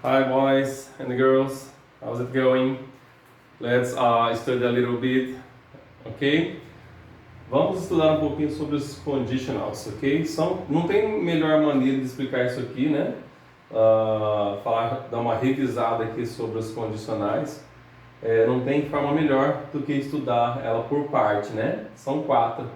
Hi boys and girls, how's it going? Let's study a little bit, ok? Vamos estudar um pouquinho sobre os conditionals, ok? Não tem melhor maneira de explicar isso aqui, né? Dar uma revisada aqui sobre os condicionais. Não tem forma melhor do que estudar ela por parte, né? São 4.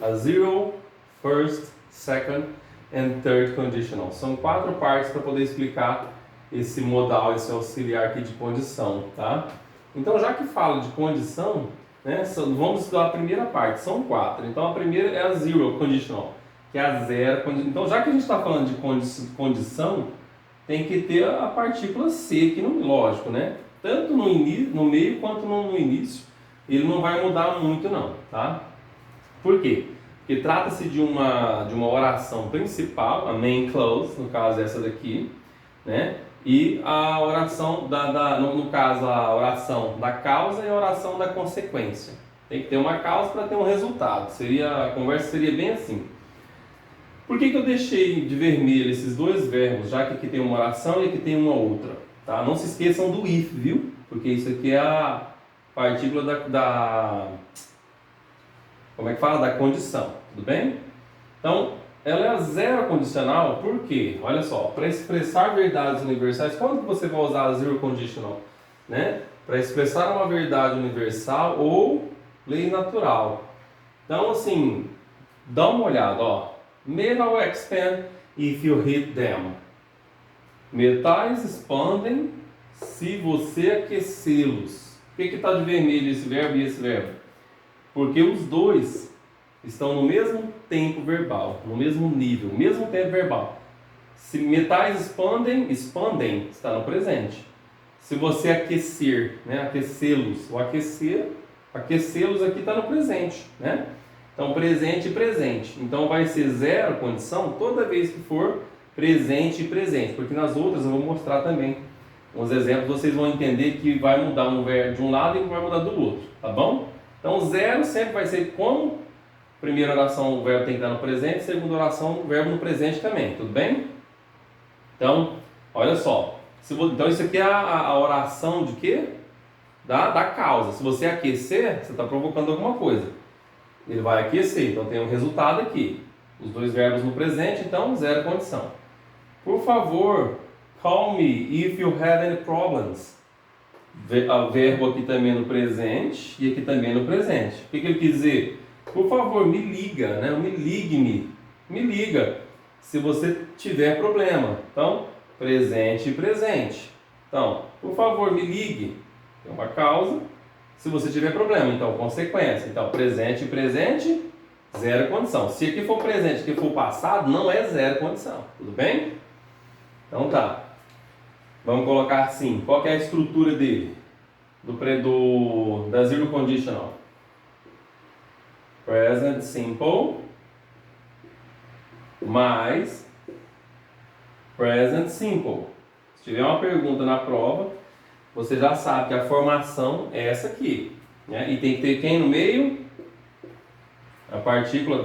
A zero, first, second and third conditional. São 4 partes para poder explicar esse modal, esse auxiliar aqui de condição, tá? Então, já que fala de condição, né, vamos estudar a primeira parte, são 4. Então, a primeira é a zero conditional, que é a zero condição. Então, já que a gente está falando de condição, tem que ter a partícula C aqui, lógico, né? Tanto no meio quanto no início, ele não vai mudar muito não, tá? Por quê? Porque trata-se de uma oração principal, a main clause, no caso essa daqui, né? E a oração no caso a oração da causa e a oração da consequência. Tem que ter uma causa para ter um resultado. A conversa seria bem assim. Por que eu deixei de vermelho esses dois verbos, já que aqui tem uma oração e aqui tem uma outra? Tá? Não se esqueçam do if, viu? Porque isso aqui é a partícula como é que fala? Da condição, tudo bem? Então, ela é a zero condicional, por quê? Olha só, para expressar verdades universais, quando você vai usar a zero conditional? Né? Para expressar uma verdade universal ou lei natural. Então, assim, dá uma olhada, ó. Metal expand if you hit them. Metais expandem se você aquecê-los. Por que está de vermelho esse verbo e esse verbo? Porque os dois estão no mesmo tempo verbal, no mesmo nível, mesmo tempo verbal. Se metais expandem está no presente. Se você aquecer, né, aquecê-los, ou aquecê-los aqui está no presente, né? Então, presente e presente. Então, vai ser zero condição toda vez que for presente e presente, porque nas outras eu vou mostrar também uns exemplos, vocês vão entender que vai mudar um verbo de um lado e vai mudar do outro, tá bom? Então, zero sempre vai ser como primeira oração o verbo tem que estar no presente, segunda oração o verbo no presente também, tudo bem? Então, olha só, então isso aqui é a oração de quê? Da causa. Se você aquecer, você está provocando alguma coisa. Ele vai aquecer, então tem um resultado aqui. Os dois verbos no presente, então zero condição. Por favor, call me if you have any problems. O verbo aqui também no presente e aqui também no presente. O que ele quis dizer? Por favor, me liga, né? Me liga se você tiver problema. Então, presente e presente. Então, por favor, me ligue. É uma causa. Se você tiver problema, então, consequência. Então, presente e presente, zero condição. Se aqui for presente e aqui for passado, não é zero condição. Tudo bem? Então tá. Vamos colocar assim. Qual que é a estrutura dele? Da zero conditional. Present simple mais present simple. Se tiver uma pergunta na prova, você já sabe que a formação é essa aqui, né? E tem que ter quem no meio? A partícula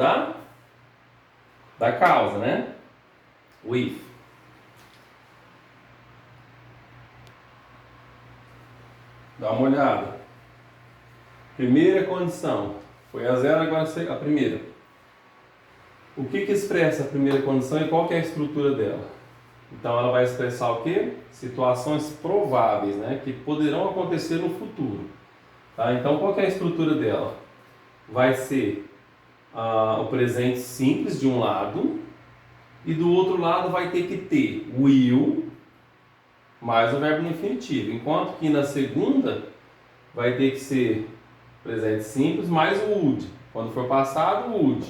da causa, né? With. Dá uma olhada. Primeira condição. Foi a zero, agora a primeira. O que expressa a primeira condição e qual que é a estrutura dela? Então ela vai expressar o quê? Situações prováveis, né? Que poderão acontecer no futuro. Tá? Então qual que é a estrutura dela? Vai ser o presente simples de um lado e do outro lado vai ter que ter will mais o verbo no infinitivo. Enquanto que na segunda vai ter que ser presente simples mais o would. Quando for passado, would.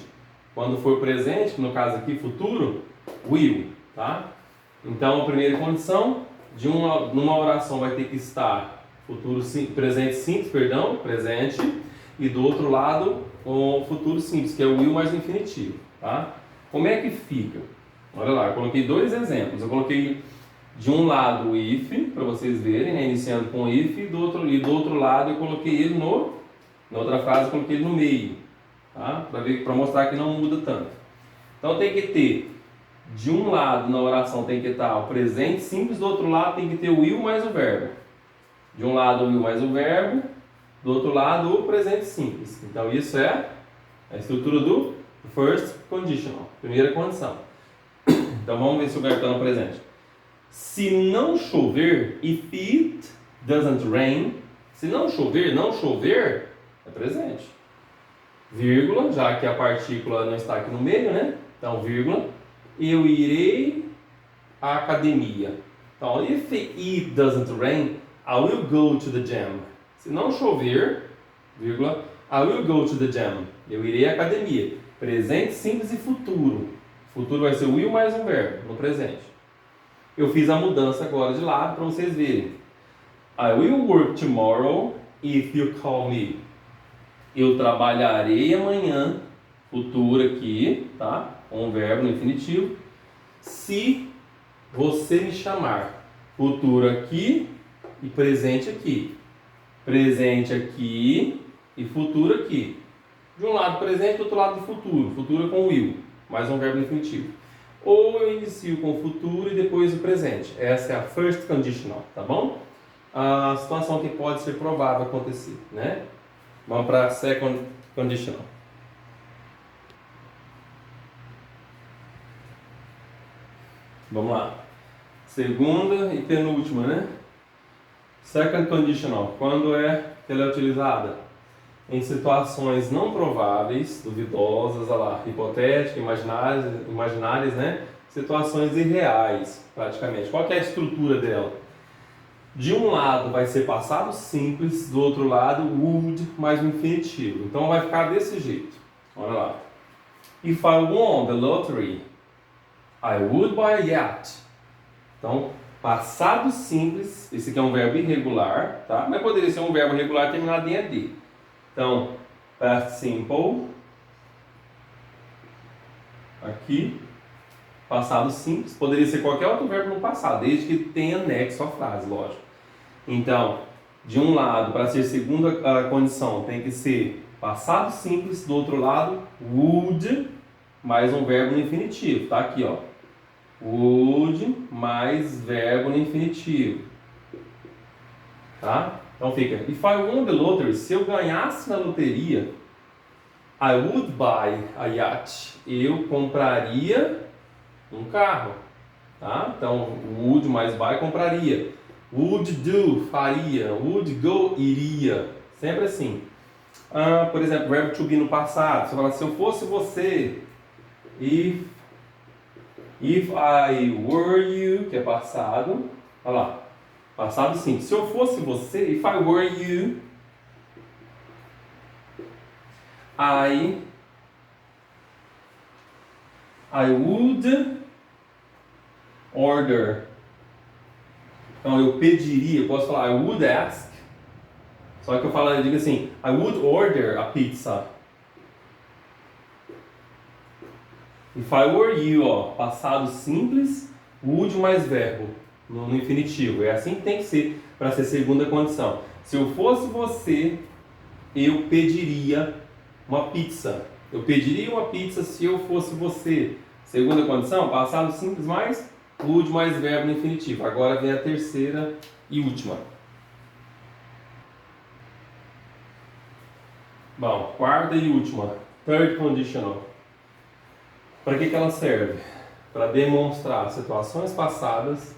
Quando for presente, no caso aqui futuro, will. Tá? Então, a primeira condição, numa oração vai ter que estar presente simples, presente, e do outro lado, o futuro simples, que é o will mais o infinitivo. Tá? Como é que fica? Olha lá, eu coloquei 2 exemplos. Eu coloquei de um lado o if, para vocês verem, né, iniciando com if, e do outro lado eu coloquei ele na outra frase eu coloquei ele no meio. Tá? Para mostrar que não muda tanto. Então, tem que ter de um lado na oração tem que estar o presente simples, do outro lado tem que ter o will mais o verbo. De um lado o will mais o verbo, do outro lado o presente simples. Então isso é a estrutura do first conditional, primeira condição. Então vamos ver se o verbo está no presente. Se não chover, if it doesn't rain, se não chover é presente. Vírgula, já que a partícula não está aqui no meio, né? Então, vírgula, eu irei à academia. Então, if it doesn't rain, I will go to the gym. Se não chover, vírgula, I will go to the gym. Eu irei à academia. Presente, simples e futuro. Futuro vai ser will mais um verbo, no presente. Eu fiz a mudança agora de lado para vocês verem. I will work tomorrow if you call me. Eu trabalharei amanhã, futuro aqui, tá? Com um verbo no infinitivo. Se você me chamar. Futuro aqui e presente aqui. Presente aqui e futuro aqui. De um lado presente, do outro lado futuro. Futuro com will, mais um verbo no infinitivo. Ou eu inicio com o futuro e depois o presente. Essa é a first conditional, tá bom? A situação que pode ser provável acontecer, né? Vamos para a second conditional. Vamos lá. Segunda e penúltima, né? Second conditional. Quando é que ela é utilizada? Em situações não prováveis, duvidosas, olha lá, hipotéticas, imaginárias, né? Situações irreais, praticamente. Qual que é a estrutura dela? De um lado vai ser passado simples, do outro lado would mais um infinitivo. Então vai ficar desse jeito. Olha lá. If I won the lottery, I would buy a yacht. Então, passado simples, esse aqui é um verbo irregular, tá? Mas poderia ser um verbo regular terminado em ED. Então, past simple, aqui, passado simples, poderia ser qualquer outro verbo no passado, desde que tenha anexo à frase, lógico. Então, de um lado, para ser segunda condição, tem que ser passado simples, do outro lado, would, mais um verbo no infinitivo, tá aqui, ó. Would, mais verbo no infinitivo, tá? Então fica, if I won the lottery, se eu ganhasse na loteria, I would buy a yacht, eu compraria um carro, tá? Então, would mais buy, compraria. Would do, faria. Would go, iria. Sempre assim. Por exemplo, verbo to be no passado. Você fala, se eu fosse você, if I were you, que é passado. Olha lá. Passado sim. Se eu fosse você, if I were you, I would order. Então eu pediria, eu posso falar I would ask. Só que eu digo assim, I would order a pizza. If I were you, ó, passado simples, would mais verbo no infinitivo. É assim que tem que ser para ser segunda condição. Se eu fosse você, eu pediria uma pizza. Eu pediria uma pizza se eu fosse você. Segunda condição, passado simples mais would mais verbo no infinitivo. Agora vem a terceira e última. Bom, quarta e última. Third conditional. Para que ela serve? Para demonstrar situações passadas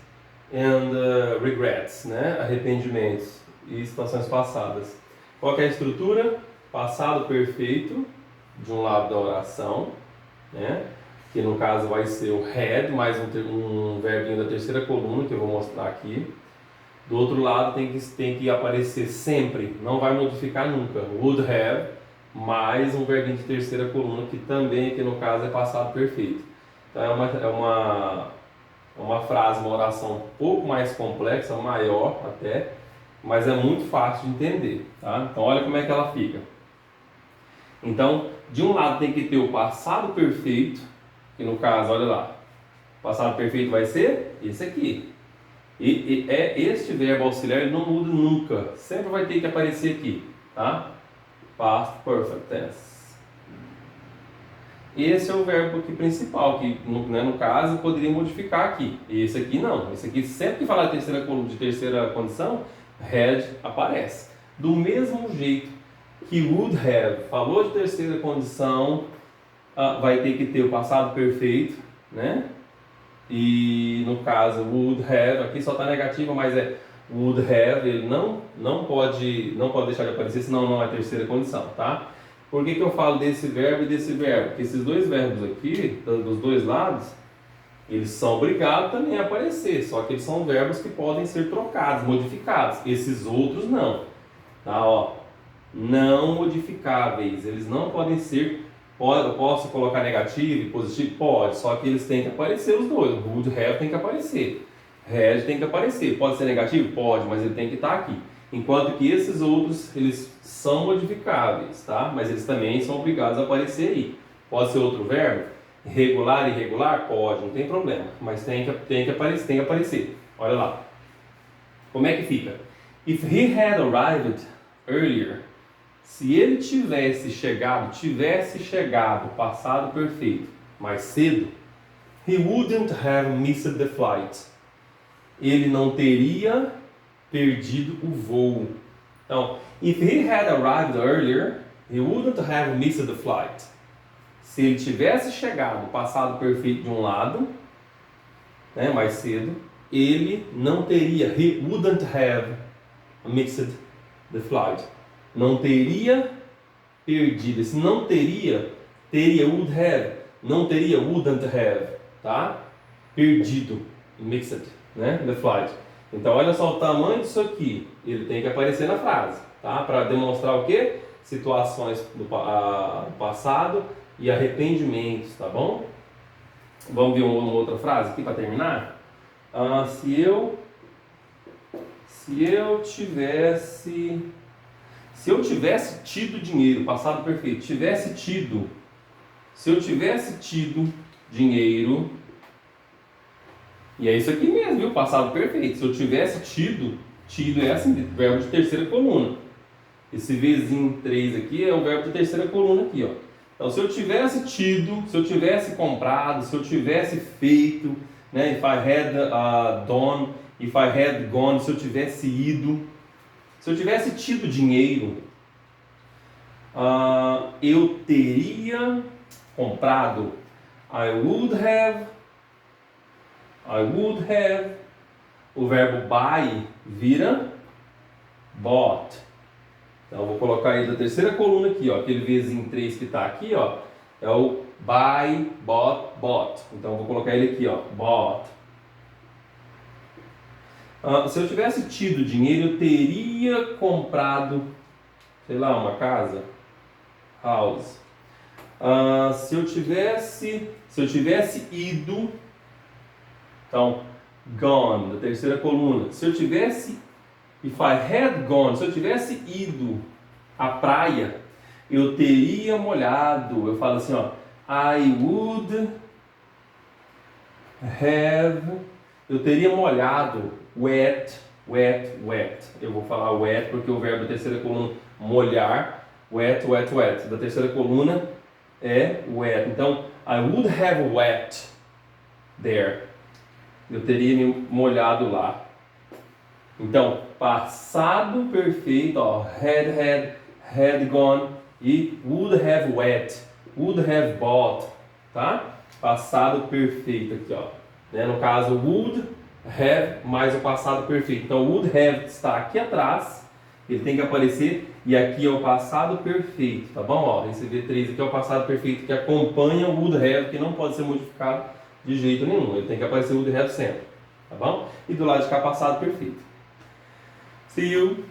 and regrets, né? Arrependimentos e situações passadas. Qual que é a estrutura? Passado perfeito, de um lado da oração, né? Que no caso vai ser o had, mais um verbinho da terceira coluna, que eu vou mostrar aqui. Do outro lado tem que aparecer sempre, não vai modificar nunca. Would have, mais um verbinho de terceira coluna, que também aqui no caso é passado perfeito. Então é uma frase, uma oração um pouco mais complexa, maior até, mas é muito fácil de entender, tá? Então olha como é que ela fica. Então, de um lado tem que ter o passado perfeito, que no caso, olha lá, o passado perfeito vai ser esse aqui. E este verbo auxiliar, ele não muda nunca, sempre vai ter que aparecer aqui, tá? Past Perfect Tense. esse é o verbo aqui principal, que no caso poderia modificar aqui. Esse aqui não. Esse aqui, sempre que falar de terceira condição, had aparece. Do mesmo jeito que would have falou de terceira condição, vai ter que ter o passado perfeito, né? E no caso would have, aqui só está negativa, mas é would have, ele não pode deixar de aparecer, senão não é terceira condição, tá? Por que eu falo desse verbo e desse verbo? Porque esses dois verbos aqui, dos dois lados, eles são obrigados também a aparecer, só que eles são verbos que podem ser trocados, modificados. Esses outros não, tá? Ó, não modificáveis, eles não podem ser. Eu posso colocar negativo e positivo? Pode, só que eles têm que aparecer os dois. O would have tem que aparecer, had tem que aparecer. Pode ser negativo? Pode, mas ele tem que estar aqui. Enquanto que esses outros, eles são modificáveis, tá? Mas eles também são obrigados a aparecer aí. Pode ser outro verbo? Regular e irregular? Pode, não tem problema. Mas tem que aparecer. Olha lá. Como é que fica? If he had arrived earlier. Se ele tivesse chegado, passado perfeito, mais cedo, he wouldn't have missed the flight. Ele não teria perdido o voo. Então, if he had arrived earlier, he wouldn't have missed the flight. Se ele tivesse chegado, passado perfeito de um lado, né, mais cedo, ele não teria, he wouldn't have missed the flight. Não teria perdido. Esse não teria would have, não teria wouldn't have, tá? Perdido, mixed, né, the flight. Então, olha só o tamanho disso aqui. Ele tem que aparecer na frase, tá? Para demonstrar o quê? Situações do passado e arrependimentos, tá bom? Vamos ver uma outra frase aqui para terminar? Se eu tivesse tido dinheiro, passado perfeito, se eu tivesse tido dinheiro. E é isso aqui mesmo, viu? Passado perfeito. Se eu tivesse tido é assim, verbo de terceira coluna. Esse Vzinho 3 aqui é o verbo de terceira coluna aqui, ó. Então, se eu tivesse tido, se eu tivesse comprado, se eu tivesse feito, né? If I had done, if I had gone, se eu tivesse ido, se eu tivesse tido dinheiro, eu teria comprado. I would have. O verbo buy vira bought. Então, eu vou colocar aí da terceira coluna aqui, ó. Aquele Vzinho 3 que está aqui, ó. É o buy, bought. Então, eu vou colocar ele aqui, ó. Bought. Se eu tivesse tido dinheiro, eu teria comprado, sei lá, uma casa. House. Se eu tivesse ido. Então, gone, da terceira coluna. Se eu tivesse ido à praia, eu teria molhado. Eu falo assim, ó. I would have. Eu teria molhado. Wet. Eu vou falar wet porque o verbo da terceira coluna molhar. Wet. Da terceira coluna é wet. Então, I would have wet there. Eu teria me molhado lá. Então, passado perfeito, ó, had gone e would have wet, would have bought, tá? Passado perfeito aqui, ó. Né? No caso, would have mais o passado perfeito. Então, would have está aqui atrás, ele tem que aparecer e aqui é o passado perfeito, tá bom? Ó, esse V3 aqui é o passado perfeito que acompanha o would have, que não pode ser modificado de jeito nenhum, ele tem que aparecer o would have sempre, tá bom? E do lado de cá, passado perfeito. See you!